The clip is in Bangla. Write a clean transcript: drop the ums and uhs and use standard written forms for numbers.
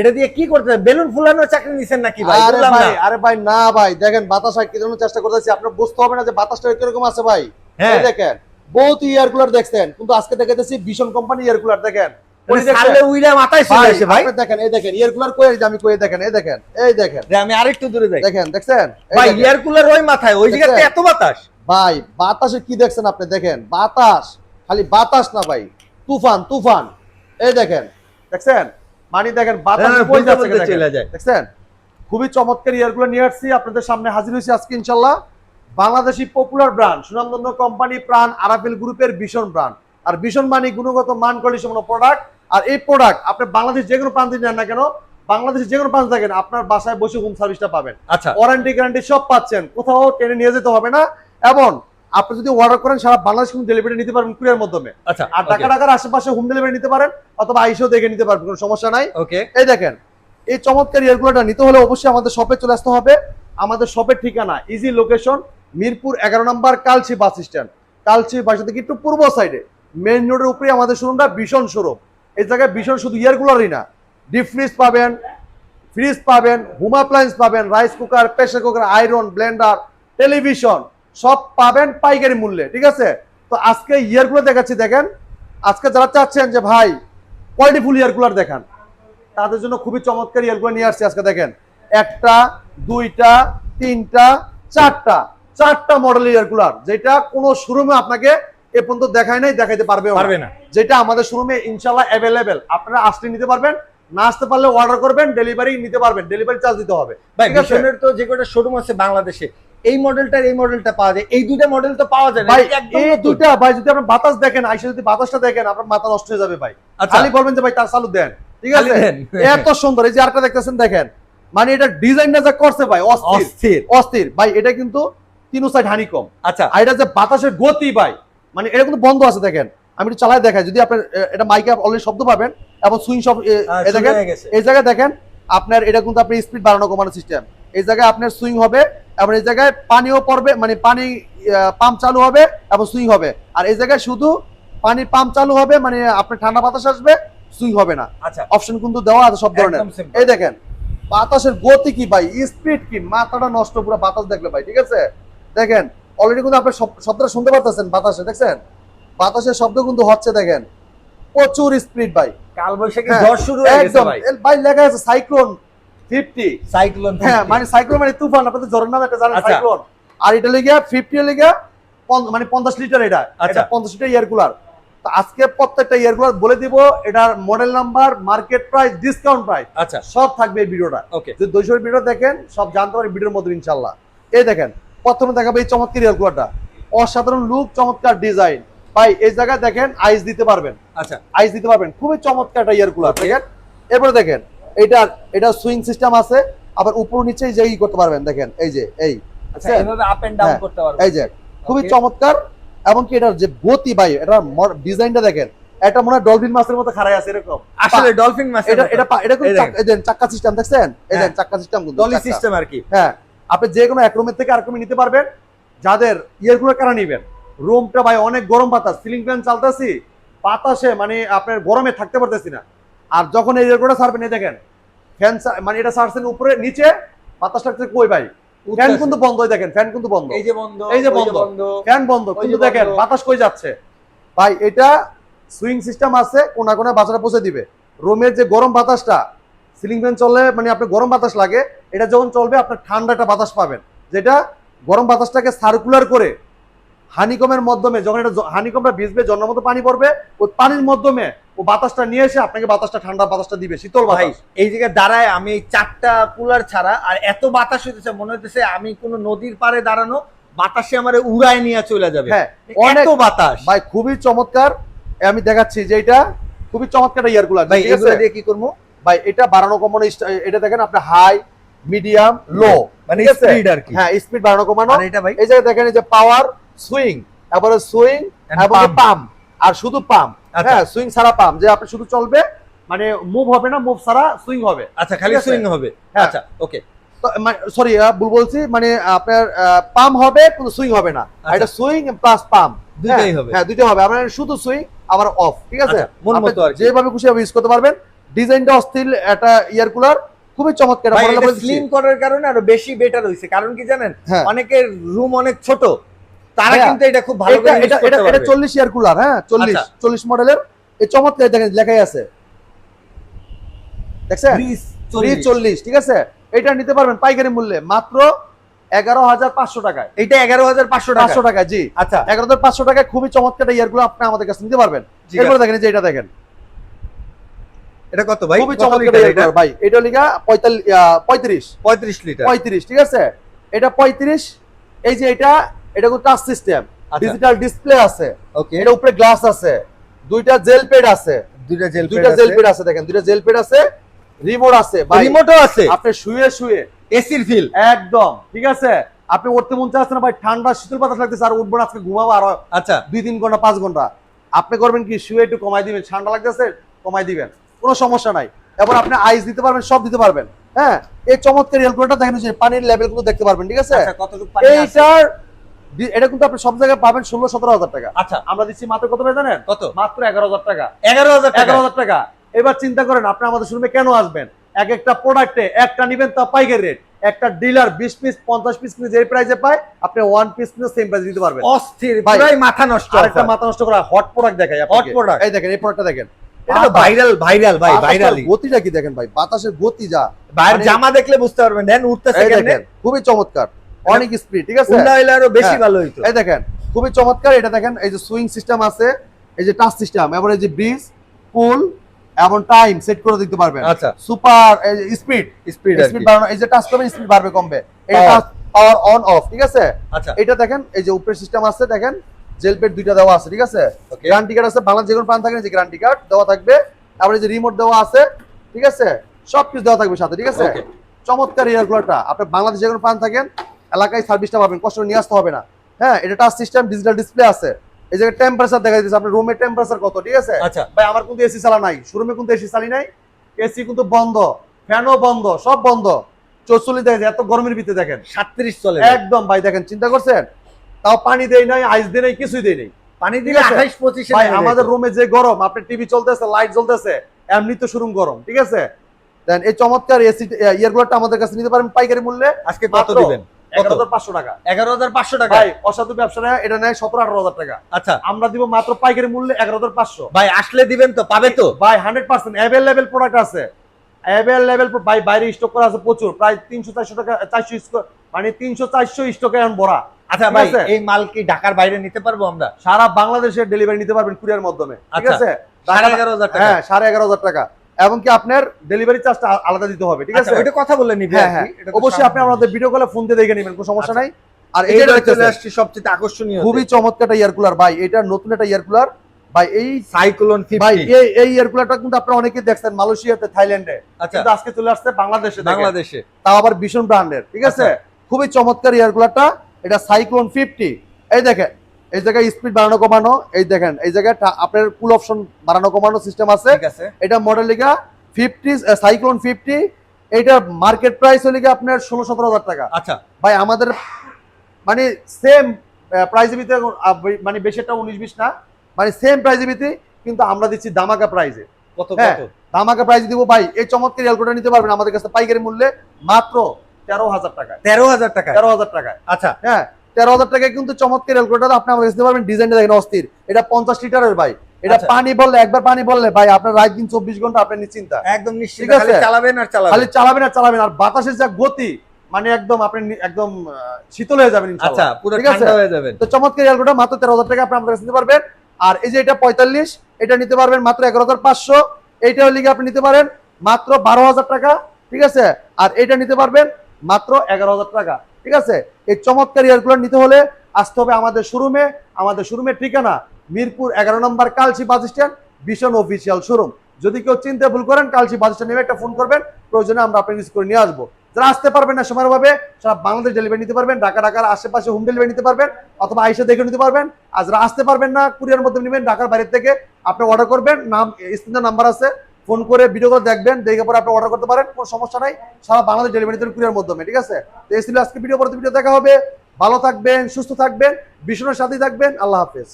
এটা দিয়ে কি করতে বেলুন ফুলানোর চাকরি নিছেন নাকি ভাই? আরে ভাই না ভাই, দেখেন বাতাস কি জন্য চেষ্টা করতেছি, আপনার বুঝতে হবে না যে বাতাসটা কিরকম আছে ভাই। এই দেখেন বহুত ইয়ার কুলার দেখছেন, কিন্তু আজকে দেখাইতেছি ভীষণ কোম্পানি ইয়ার কুলার। দেখেন দেখেন এই দেখেন ইয়ার কুলার কই আমি কই দেখেন এই দেখেন আমি আরেকটু দূরে যাই। দেখেন দেখছেন ভাই ইয়ার কুলার ওই মাথায় ওই জায়গাতে এত বাতাস ভাই, বাতাসে কি দেখছেন আপনি? দেখেন বাতাস, খালি বাতাস না ভাই, তুফান তুফান। এই দেখেন দেখছেন মানে দেখেন বাতাস কই যাচ্ছে চলে যায়। দেখছেন খুবই চমৎকার ইয়ারগুলো নিয়ে আসছি আপনাদের সামনে হাজির হয়েছি আজকে ইনশাআল্লাহ। বাংলাদেশি পপুলার ব্র্যান্ড সুনামধন্য কোম্পানি প্রাণ আরাফেল গ্রুপের ভীষণ ব্র্যান্ড। আর ভীষণ মানে গুণগত মান কোয়ালিটি সম্পন্ন প্রোডাক্ট। আর এই প্রোডাক্ট আপনি বাংলাদেশ যে কোনো প্রান্তে নেন না কেন, বাংলাদেশে যে কোনো প্রান্তে থাকেন আপনার বাসায় বসে হোম সার্ভিসটা পাবেন। আচ্ছা, ওয়ারেন্টি গ্যারান্টি সব পাচ্ছেন, কোথাও টেনে নিয়ে যেতে হবে না। এবং আপনি যদি অর্ডার করেন সারা বাংলাদেশ কিন্তু ডেলিভারি নিতে পারবেন কুরিয়ার মাধ্যমে। আচ্ছা, আর ঢাকার আশেপাশে হোম ডেলিভারি নিতে পারেন অথবা আইসেও দেখে নিতে পারবেন, কোনো সমস্যা নাই। ওকে, এই দেখেন এই চমৎকার ইয়ারগুলোটা নিতে হলে অবশ্যই আমাদের শপে চলে আসতে হবে। আমাদের শপের ঠিকানা ইজি লোকেশন মিরপুর 11 নম্বর কালচি বাস স্ট্যান্ড। কালচি বাসা থেকে একটু পূর্ব সাইডে মেইন রোডের উপরে আমাদের শোরুমটা ভীষণ শোরুম। এই জায়গায় ভীষণ শুধু ইয়ারগুলোরই না, ডিপ ফ্রিজ পাবেন, ফ্রিজ পাবেন, হোম অ্যাপ্লায়েন্স পাবেন, rice cooker, pressure cooker, iron, Blender, television সব পাবেন পাইকারি মূল্যে। ঠিক আছে, তো আজকে ইয়ারগুলো দেখাচ্ছি। দেখেন আজকে যারা চাচ্ছেন যে ভাই কোয়ালিটিফুল ইয়ারগুলার দেখান, তাদের জন্য খুবই চমৎকার ইয়ারগুলো নিয়ে আসছি আজকে। দেখেন একটা দুইটা তিনটা চারটা মডেল ইয়ারগুলার, যেটা কোনো শোরুমে আপনাকে এ পর্যন্ত দেখায় নাই, দেখাইতে পারবে না। যেটা আমাদের শোরুমে ইনশাআল্লাহ অ্যাভেলেবেল, আপনারা আসলে নিতে পারবেন, না আসতে পারলে অর্ডার করবেন, ডেলিভারি নিতে পারবেন, ডেলিভারি চার্জ দিতে হবে। ভাই ভীষণের তো যে কটা শোরুম আছে বাংলাদেশে, এই মডেলটা পাওয়া যায়, এই দুইটা মডেল তো পাওয়া যায় না ভাই। এই দুইটা ভাই যদি আপনি বাতাস দেখেন, আইসা যদি বাতাসটা দেখেন আপনার মাথা নষ্ট হয়ে যাবে ভাই। খালি বলবেন যে ভাই তার চালু দেন। ঠিক আছে, এত সুন্দর। এই যে আরেকটা দেখতেছেন দেখেন, মানে এটা ডিজাইনটা যা করছে ভাই অস্থির ভাই। এটা কিন্তু তিন সাইড হানিকম। আচ্ছা, আর এটা যে বাতাসের গতি ভাই, মানে এটা কিন্তু বন্ধ আছে। দেখেন আমি একটু চালাই দেখাই, যদি আপনার এটা মাইকে অলরেডি শব্দ পাবেন এবং সুইং সব দেখেন। এই জায়গায় দেখেন আপনার এটা কিন্তু আপনি স্পিড বাড়ানো কমানো সিস্টেম। এই জায়গায় আপনার সুইং হবে এবং এই জায়গায় পানিও পড়বে, মানে পানি পাম্প চালু হবে এবং সুইং হবে। আর এই জায়গায় শুধু পানির পাম্প চালু হবে, মানে আপনার ঠান্ডা বাতাস আসবে, সুইং হবে না। আচ্ছা, অপশন কিন্তু দেওয়া আছে সব ধরনের। এই দেখেন বাতাসের গতি কি ভাই, স্পিড কি, মাথাটা নষ্ট পুরো বাতাস দেখলে ভাই। ঠিক আছে, দেখেন অলরেডি কিন্তু আপনি শব্দটা শুনতে পারতেছেন বাতাসে। দেখছেন বাতাসের শব্দ কিন্তু হচ্ছে। দেখেন প্রচুর স্পিড ভাই, কালবৈশাখী ঝড় শুরু হয়ে গেছে ভাই। ভাই লেখা আছে সাইক্লোন 50। সাইক্লোন, হ্যাঁ মানে সাইক্লোন মানে তুফান, আপনাদের ঝড়ের নাম একটা জানেন সাইক্লোন। আর এটা লিখা 50 লিখা মানে 50 লিটার। এটা 50 লিটার এয়ার কুলার। তো আজকে প্রত্যেকটা এয়ার কুলার বলে দিব, এটার model number, market price, discount price, আচ্ছা সব থাকবে এই ভিডিওটা। ওকে, যদি 200 ভিডিও দেখেন সব জানতে পারবেন ভিডিওর মধ্যে ইনশাআল্লাহ। এই দেখেন প্রথমে দেখাবো এই চমৎকার এয়ার কুলারটা, অসাধারণ লুক, চমৎকার ডিজাইন ভাই। এই জায়গায় দেখেন আইস দিতে পারবেন। আচ্ছা, আইস দিতে পারবেন, খুবই চমৎকার একটা এয়ার কুলার। দেখেন এরপরে দেখেন এটা সুইং সিস্টেম আছে, আবার উপর নিচে যে করতে পারবেন। দেখেন এই যে আচ্ছা, এভাবে আপ এন্ড ডাউন করতে পারবেন। এই যে খুবই চমৎকার। এবং কি এটার যে গতি ভাই, এটা ডিজাইনটা দেখেন, এটা মনে হয় ডলফিন মাছের মতো খাড়াই আছে এরকম। আসলে ডলফিন মাছ, এটা কিন্তু চাক্কা সিস্টেম। দেখছেন এই যে চাক্কা সিস্টেম, কিন্তু ডলি সিস্টেম আর কি। হ্যাঁ, আপনি যে কোনো এক রুমের থেকে আরেক রুমে নিতে পারবেন। যাদের ইয়ারগুলো কারা নিবেন, রুমটা ভাই অনেক গরম, বাতাস, সিলিং ফ্যান চালতেছি, বাতাসে মানে আপনার গরমে থাকতে পারতেছি না। আর যখন এই ইয়ারগুলো ছাড়বেন, এই দেখেন ফ্যান মানে এটা ছাড়ছেন উপরে নিচে, বাতাস লাগছে কই ভাই, ফ্যান কিন্তু বন্ধ। দেখেন ফ্যান কিন্তু বন্ধ, এই যে বন্ধ, ফ্যান বন্ধ, কিন্তু দেখেন বাতাস কই যাচ্ছে ভাই। এটা সুইং সিস্টেম আছে, কোনা কোনা বাতাসটা পৌঁছে দিবে। রুমের যে গরম বাতাসটা, সিলিং ফ্যান চলে মানে আপনার গরম বাতাস লাগে, এটা যখন চলবে আপনার ঠান্ডা একটা বাতাস পাবেন, যেটা গরম বাতাসটাকে সার্কুলার করে হানিকমের মাধ্যমে, যখন এটা হানিকমটা ভিজবে, জন্মের মতো পানি পড়বে, ওই পানির মাধ্যমে ও বাতাসটা নিয়ে এসে আপনাকে বাতাসটা ঠান্ডা বাতাসটা দিবে, শীতল বাতাস। এই জায়গায় দাঁড়ায় আমি এই 4টা কুলার ছাড়া আর এত বাতাস হইতেছে, মনে হইতেছে আমি কোনো নদীর পাড়ে দাঁড়ানো, বাতাসে আমারে উড়ায় নিয়ে চলে যাবে। হ্যাঁ, অনেক বাতাস ভাই, খুবই চমৎকার। আমি দেখাচ্ছি যে এটা খুবই চমৎকার ইয়ার কুলার ভাই। এগুলো দিয়ে কি করব ভাই? এটা বাড়ানো কমানো, এটা দেখেন আপনি হাই, মিডিয়াম, লো, মানে স্পিড আর কি। হ্যাঁ, স্পিড বাড়ানো কমানো। আর এটা ভাই এই জায়গায় দেখেন এই যে পাওয়ার, সুইং, তারপরে সুইং এবং পাম্প, আর শুধু পাম্প। হ্যাঁ, সুইং ছাড়া পাম্প, যে আপনি শুধু চলবে, মানে মুভ হবে না, মুভ ছাড়া সুইং হবে। আচ্ছা, খালি সুইং হবে। আচ্ছা, ওকে, সরি ভুল বলছি, মানে আপনার পাম্প হবে কিন্তু সুইং হবে না। এটা সুইং প্লাস পাম্প দুইটাই হবে। হ্যাঁ, দুইটাই হবে। আপনার শুধু সুইং আবার অফ। ঠিক আছে, যেভাবে খুশি ইউজ করতে পারবেন। ডিজাইনটা অস্থির একটা ইয়ার কুলার, খুবই চমৎকার। ভাই, মডেলটা এটা বলে দিচ্ছি। স্লিম করার কারণে আরো বেশি বেটার হইছে, কারণ কি জানেন, হ্যাঁ। অনেকের রুম অনেক ছোট, তারা ভাইয়া, কিন্তু এটা খুব ভালো এটা করে এটা ইউজ করতে এটা এটা পারবে। 40 ইয়ার কুলার, হ্যাঁ 40 আচ্ছা। 40 মডেলের এই চমৎকার, দেখেন লেখাই আছে, দেখছেন ব্রিজ 40, ঠিক আছে। এটা নিতে পারবেন পাইকারি মূল্যে মাত্র 11,500 টাকায়। এটা 11,500 টাকা। 500 টাকা, জি আচ্ছা, 11,500 টাকায় খুবই চমৎকার ইয়ারগুলো আপনি আমাদের কাছে নিতে পারবেন। ঠিক এরপরে আছে। দেখেন এই যে এটা দেখেন, এটা কত ভাই? খুবই কত চমৎকার লিটার এটা? ইয়ারগুলো ভাই, এটা লিগা 35 35 লিটার। 35, ঠিক আছে। এটা 35, এই যে এটা কিন্তু টাচ সিস্টেম, আচ্ছা। ডিজিটাল ডিসপ্লে আছে, ওকে, এটা উপরে গ্লাস আছে, দুইটা জেল পেড আছে, দুইটা জেল দুইটা জেল পেড আছে, দেখেন দুইটা জেল পেড আছে, রিমোট আছে ভাই, রিমোটও আছে, আপনি শুয়ে শুয়ে এসির ফিল। একদম ঠিক আছে। আপনি উঠতে মন চাচ্ছে না ভাই, ঠান্ডা শীতল বাতাস লাগতেছে, আর উঠবো না আজকে, ঘুমাবো আরো আচ্ছা, 2-3 ঘন্টা 5 ঘন্টা, আপনি করবেন কি শুয়ে একটু কমাই দিবেন, ঠান্ডা লাগতেছে কমাই দিবেন, কোনো সমস্যা নাই। এবার আপনি আইস দিতে পারবেন, সব দিতে পারবেন। হ্যাঁ, এই চমৎকার ক্যালকুলেটর দেখেন, যে পানির লেভেল গুলো দেখতে পারবেন, ঠিক আছে। আচ্ছা, কতটুকু পানি আছে? এইটার এটা কিন্তু আপনি সব জায়গায় পাবেন 16-17 হাজার টাকা। আচ্ছা, আমরা দিচ্ছি মাত্র কত ভাই জানেন? কত? মাত্র 11,000 টাকা। 11,000 টাকা। 11,000 টাকা। এবার চিন্তা করেন আপনি আমাদের শোরুমে কেন আসবেন। এক একটা প্রোডাক্টে একটা নিবেন তা পাইকারি রেট, একটা ডিলার 20 পিস 50 পিস কিনে যে প্রাইসে পায়, আপনি 1 পিস কিনে সেম প্রাইস দিতে পারবেন। অস্থির, ভাই, পুরাই মাথা নষ্ট। আর একটা মাথা নষ্ট করা হট প্রোডাক্ট দেখাই Hot আপনাকে। product? এই দেখেন, এই প্রোডাক্টটা দেখেন, এটা তো ভাইরাল ভাইরাল ভাই, বাতাসের ভাইরালি। গতিটা কি দেখেন ভাই, বাতাসের গতি যা, বাইরের মানে- জামা দেখলে বুঝতে পারবেন, দেন উঠতেছে এই কেমনে। দেখেন খুবই চমৎকার, অনেক স্পিড, ঠিক আছে। উল্টা হইলে আরো বেশি হ্যাঁ। ভালো হইতো। এই দেখেন খুবই চমৎকার, এটা দেখেন এই যে সুইং সিস্টেম আছে, এই যে টাচ সিস্টেম, এবং এই যে ব্রিজ পুল এবং টাইম সেট করে দিতে পারবেন। আচ্ছা, সুপার স্পিড স্পিড আর স্পিড কি। বাড়ানো, এই যে টাচ করবেন স্পিড বাড়বে কমবে, এটা Power। পাওয়ার অন অফ, ঠিক আছে। আচ্ছা, এটা দেখেন এই যে উপরে সিস্টেম আছে, দেখেন জেল পেড দুইটা দেওয়া আছে, ঠিক আছে। ওকে, গ্যারান্টি কার্ড আছে, বাংলা যে কোনো প্রাণ থাকে যে গ্যারান্টি কার্ড দেওয়া থাকবে, তারপরে যে রিমোট দেওয়া আছে, ঠিক আছে, সবকিছু দেওয়া থাকবে সাথে, ঠিক আছে। Okay. চমৎকার এয়ার কুলারটা, আপনি বাংলাদেশে যে কোনো প্রাণ থাকেন এলাকায় সার্ভিসটা পাবেন, কষ্ট করে নিয়ে আসতে হবে না। হ্যাঁ, এটা টাচ সিস্টেম, ডিজিটাল ডিসপ্লে আছে, এই জায়গায় টেম্পারেচার দেখা যাচ্ছে, আপনার রুমের টেম্পারেচার কত, ঠিক আছে। আচ্ছা, ভাই আমার কিন্তু এসি চালা নাই, শোরুমে কিন্তু এসি চালি নাই, এসি কিন্তু বন্ধ, ফ্যানও বন্ধ, সব বন্ধ, 44 দেখেন, এত গরমের ভিতরে দেখেন 37 চলে। একদম ভাই, দেখেন চিন্তা করছেন, তাও পানি দেই নাই, আইস দেই নাই, কিছুই দেই নাই। পানি দিলে ঠিক আছে। 28-25 ভাই আমাদের রুমে যে গরম, আপনার টিভি চলতেছে, লাইট জ্বলতেছে, এমনি তো শোরুম গরম, ঠিক আছে। দেন এই চমৎকার এসি ইয়ারগুলোটা আমাদের কাছে নিতে পারেন পাইকারি মূল্যে। আজকে কত মাত্র দিবেন? 11,500 টাকা। 11,500 টাকা। ভাই অসাধু ব্যবসায়ীরা এটা নেয় 17-18 টাকা, আচ্ছা আমরা দিব মাত্র পাইকারি মূল্যে 11,500। ভাই, আসলে দিবেন তো, পাবে তো? ভাই 100% অ্যাভেলেবেল প্রোডাক্ট আছে, অ্যাভেলেবেল ভাই, বাইরে স্টক করা আছে প্রচুর, প্রায় 300-400 টাকা, 400 মানে 300-400 স্টকে এখন ভরা। আচ্ছা ঠিক ভাই, আছে? এই মাল কি ঢাকার বাইরে নিতে পারবো আমরা? সারা বাংলাদেশে ডেলিভারি নিতে পারবেন কুরিয়ার মাধ্যমে, ঠিক আচ্ছা, আছে। 11,500 টাকা। হ্যাঁ 11,500 টাকা, এবং কি আপনার ডেলিভারি চার্জটা আলাদা দিতে হবে, ঠিক আছে। আচ্ছা, ওইটা কথা বলে নিবে। হ্যাঁ হ্যাঁ, অবশ্যই আপনি আমাদের ভিডিও কলে ফোন দিয়ে দেখে নেবেন, কোনো সমস্যা আচ্ছা। নাই। আর এই এটা চলে আসছে সবচেয়ে আকর্ষণীয়, খুবই চমৎকার একটা ইয়ার কুলার ভাই, এটা নতুন একটা ইয়ার কুলার ভাই, এই সাইক্লোন ভাই 50। এই ইয়ার কুলারটা কিন্তু আপনারা অনেকেই দেখছেন মালয়েশিয়াতে, থাইল্যান্ডে, আচ্ছা, কিন্তু আজকে চলে আসছে বাংলাদেশে, বাংলাদেশে। তাও আবার ভীষণ ব্র্যান্ডের, ঠিক আছে। খুবই চমৎকার ইয়ার কুলারটা, এটা সাইক্লোন 50। এই দেখেন এই জায়গায় স্পিড বাড়ানো কমানো, এই দেখেন এই জায়গায় আপনার কুল অপশন বাড়ানো কমানো সিস্টেম আছে। ঠিক আছে, এটা মডেল লিগা 50 সাইক্লোন 50, এটা মার্কেট প্রাইস হলে গিয়ে আপনার 16-17 হাজার টাকা। আচ্ছা ভাই আমাদের মানে সেম প্রাইজের ভিতরে, মানে বেশি একটা 19-20 না, মানে সেম প্রাইজের ভিতরে, কিন্তু আমরা দিচ্ছি দামাকা প্রাইজে। কত হ্যাঁ, কত? দামাকা প্রাইজ দিব ভাই, এই চমৎকার ক্যালকুলেটর নিতে পারবেন আমাদের কাছে পাইকারি মূল্যে মাত্র 13,000 টাকা। 13,000 টাকা। 13,000 টাকায়, আচ্ছা, হ্যাঁ 13,000 টাকায় কিন্তু চমৎকার ক্যালকুলেটর আপনি আমাদের কাছে নিতে পারবেন। ডিজাইনটা দেখেন অস্থির, এটা 50 লিটারের ভাই, এটা আচ্ছা। পানি বললে, একবার পানি বললে ভাই আপনার রাত দিন 24 ঘন্টা আপনি নিশ্চিন্তা, একদম নিশ্চিত, ঠিক আছে? খালি চালাবেন আর চালাবেন। খালি চালাবেন আর চালাবেন, আর বাতাসের যা গতি, মানে একদম আপনি একদম শীতল হয়ে যাবেন আচ্ছা, ইনশাআল্লাহ, পুরো ঠিক আছে? ঠান্ডা হয়ে যাবেন। তো চমৎকার ক্যালকুলেটর মাত্র 13,000 টাকা আপনি আমাদের কাছে নিতে পারবেন। আর এই যে এটা 45, এটা নিতে পারবেন মাত্র 11,500। এইটা হলে আপনি নিতে পারেন মাত্র 12,000 টাকা, ঠিক আছে। আর এটা নিতে পারবেন মাত্র 11,000 টাকা, ঠিক আছে। এই চমৎকার এয়ারকুলার নিতে হলে আসতে হবে আমাদের শোরুমে। আমাদের শোরুমের ঠিকানা মিরপুর 11 নম্বর কালচি বাস স্ট্যান্ড, ভীষণ অফিসিয়াল শোরুম। যদি কেউ চিনতে ভুল করেন, কালচি বাস স্ট্যান্ড নেমে একটা ফোন করবেন, প্রয়োজনে আমরা আপনাকে রিসিভ করে নিয়ে আসবো। যারা আসতে পারবেন না সময়ের ভাবে, সারা বাংলাদেশ ডেলিভারি নিতে পারবেন, ঢাকার আশেপাশে হোম ডেলিভারি নিতে পারবেন, অথবা আইসা দেখে নিতে পারবেন। আর যারা আসতে পারবেন না, কুরিয়ার মাধ্যমে নেবেন, ঢাকার বাইরে থেকে আপনি অর্ডার করবেন, নাম স্ক্রিনে নাম্বার আছে, ফোন করে ভিডিও করে দেখবেন, দেখে পরে আপনি অর্ডার করতে পারেন, কোনো সমস্যা নাই। সারা বাংলাদেশ ডেলিভারি দেবেন কুরিয়ার মাধ্যমে, ঠিক আছে। তো এই ছিল আজকে ভিডিও, পরবর্তী ভিডিও দেখা হবে। ভালো থাকবেন, সুস্থ থাকবেন, ভীষণের সাথে থাকবেন। আল্লাহ হাফেজ।